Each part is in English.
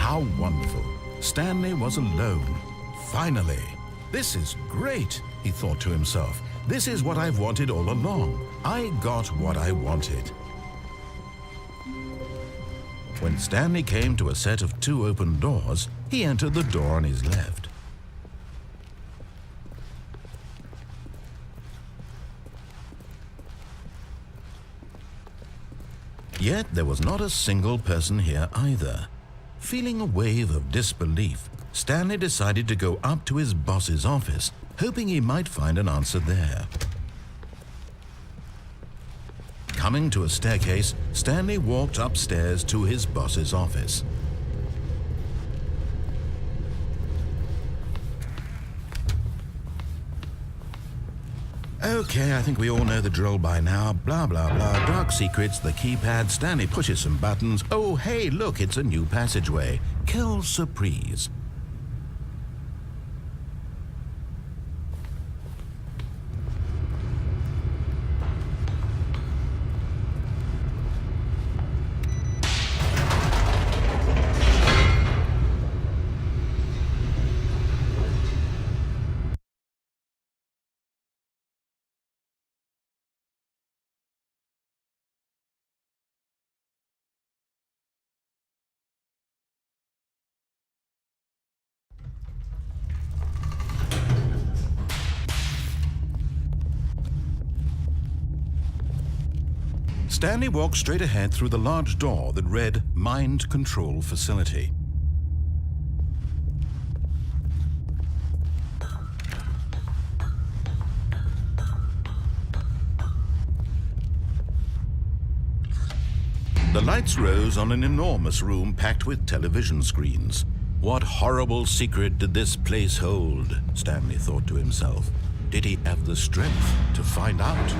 How wonderful. Stanley was alone. Finally. This is great, he thought to himself. This is what I've wanted all along. I got what I wanted. When Stanley came to a set of 2 open doors, he entered the door on his left. Yet there was not a single person here either. Feeling a wave of disbelief, Stanley decided to go up to his boss's office, hoping he might find an answer there. Coming to a staircase, Stanley walked upstairs to his boss's office. Okay, I think we all know the drill by now. Blah, blah, blah. Dark secrets, the keypad. Stanley pushes some buttons. Oh, hey, look, it's a new passageway. Quelle surprise. Stanley walked straight ahead through the large door that read Mind Control Facility. The lights rose on an enormous room packed with television screens. What horrible secret did this place hold? Stanley thought to himself. Did he have the strength to find out?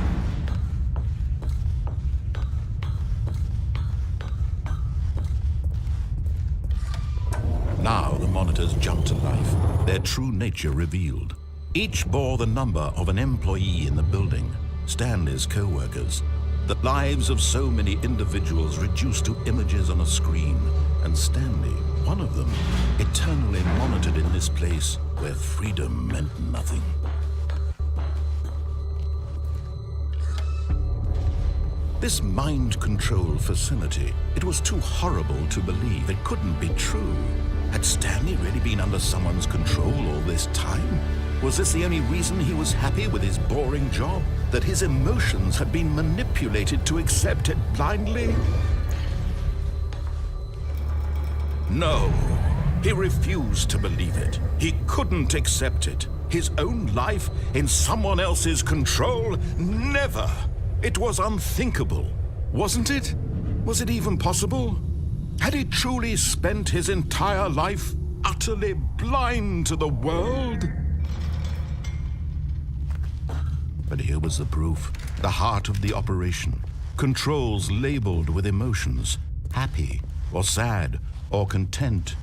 Now the monitors jumped to life, their true nature revealed. Each bore the number of an employee in the building, Stanley's co-workers. The lives of so many individuals reduced to images on a screen, and Stanley, one of them, eternally monitored in this place where freedom meant nothing. This mind control facility, it was too horrible to believe. It couldn't be true. Had Stanley really been under someone's control all this time? Was this the only reason he was happy with his boring job? That his emotions had been manipulated to accept it blindly? No, he refused to believe it. He couldn't accept it. His own life in someone else's control? Never! It was unthinkable, wasn't it? Was it even possible? Had he truly spent his entire life utterly blind to the world? But here was the proof, the heart of the operation. Controls labeled with emotions, happy or sad or content.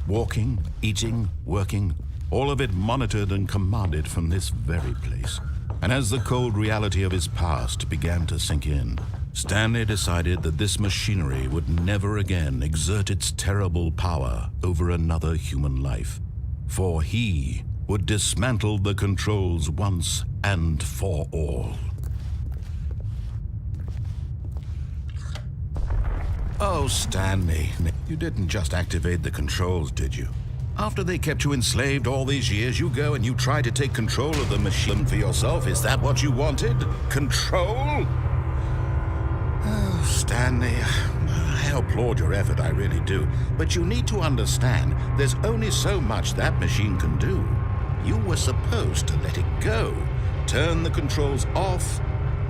Walking, eating, working, all of it monitored and commanded from this very place. And as the cold reality of his past began to sink in, Stanley decided that this machinery would never again exert its terrible power over another human life. For he would dismantle the controls once and for all. Oh, Stanley, you didn't just activate the controls, did you? After they kept you enslaved all these years, you go and you try to take control of the machine for yourself. Is that what you wanted? Control? Oh, Stanley, I applaud your effort, I really do. But you need to understand, there's only so much that machine can do. You were supposed to let it go, turn the controls off,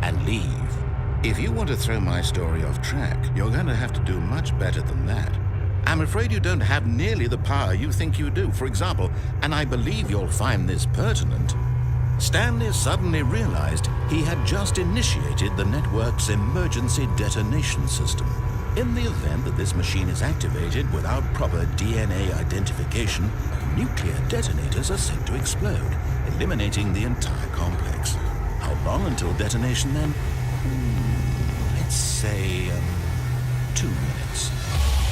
and leave. If you want to throw my story off track, you're going to have to do much better than that. I'm afraid you don't have nearly the power you think you do. For example, and I believe you'll find this pertinent, Stanley suddenly realized he had just initiated the network's emergency detonation system. In the event that this machine is activated without proper DNA identification, nuclear detonators are set to explode, eliminating the entire complex. How long until detonation then? Let's say 2 minutes.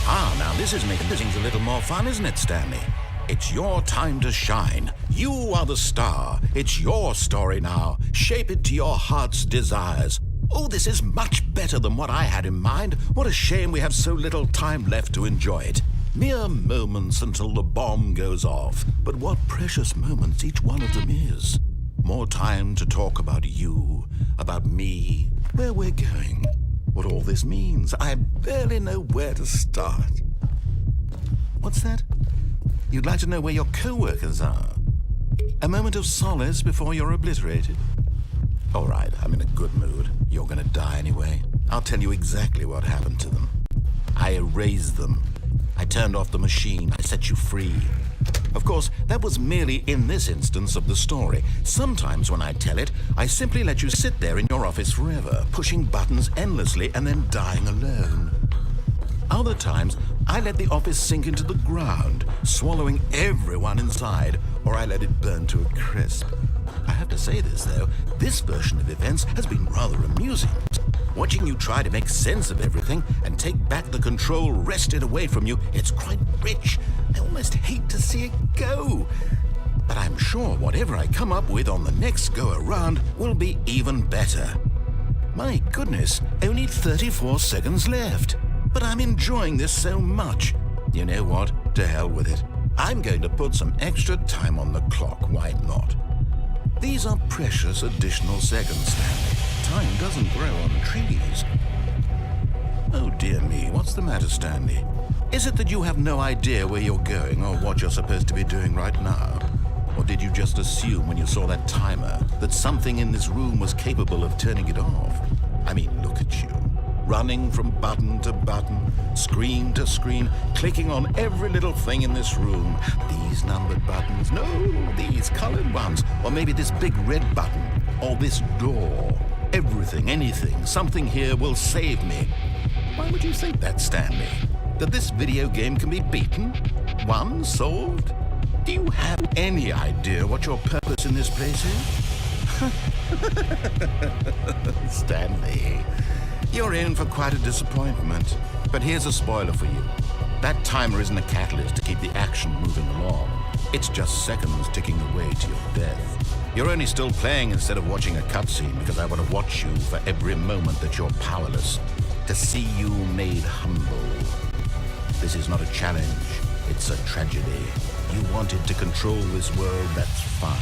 Now this is making things a little more fun, isn't it, Stanley? It's your time to shine. You are the star. It's your story now. Shape it to your heart's desires. Oh, this is much better than what I had in mind. What a shame we have so little time left to enjoy it. Mere moments until the bomb goes off. But what precious moments each one of them is. More time to talk about you, about me, where we're going, what all this means. I barely know where to start. What's that? You'd like to know where your co-workers are? A moment of solace before you're obliterated? All right, I'm in a good mood. You're gonna die anyway. I'll tell you exactly what happened to them. I erased them. I turned off the machine. I set you free. Of course, that was merely in this instance of the story. Sometimes when I tell it, I simply let you sit there in your office forever, pushing buttons endlessly and then dying alone. Other times, I let the office sink into the ground, swallowing everyone inside, or I let it burn to a crisp. I have to say this, though, this version of events has been rather amusing. Watching you try to make sense of everything and take back the control wrested away from you, it's quite rich. I almost hate to see it go. But I'm sure whatever I come up with on the next go-around will be even better. My goodness, only 34 seconds left. But I'm enjoying this so much. You know what? To hell with it. I'm going to put some extra time on the clock. Why not? These are precious additional seconds, Stanley. Time doesn't grow on trees. Oh dear me, what's the matter, Stanley? Is it that you have no idea where you're going or what you're supposed to be doing right now? Or did you just assume when you saw that timer that something in this room was capable of turning it off? I mean, look at you. Running from button to button, screen to screen, clicking on every little thing in this room. These numbered buttons, no, these colored ones, or maybe this big red button, or this door. Everything, anything, something here will save me. Why would you think that, Stanley? That this video game can be beaten? Won? Solved? Do you have any idea what your purpose in this place is? Stanley. You're in for quite a disappointment. But here's a spoiler for you. That timer isn't a catalyst to keep the action moving along. It's just seconds ticking away to your death. You're only still playing instead of watching a cutscene because I want to watch you for every moment that you're powerless. To see you made humble. This is not a challenge. It's a tragedy. You wanted to control this world, that's fine.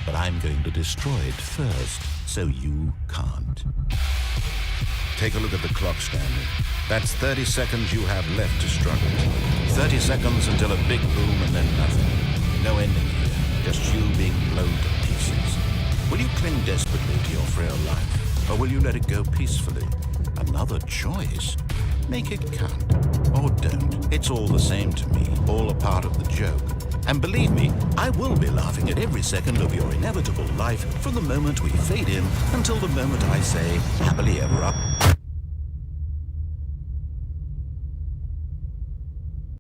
But I'm going to destroy it first, so you can't. Take a look at the clock, Stanley. That's 30 seconds you have left to struggle. 30 seconds until a big boom and then nothing. No ending here, just you being blown to pieces. Will you cling desperately to your frail life, or will you let it go peacefully? Another choice. Make it count. Or don't. It's all the same to me, all a part of the joke. And believe me, I will be laughing at every second of your inevitable life from the moment we fade in until the moment I say, happily ever after.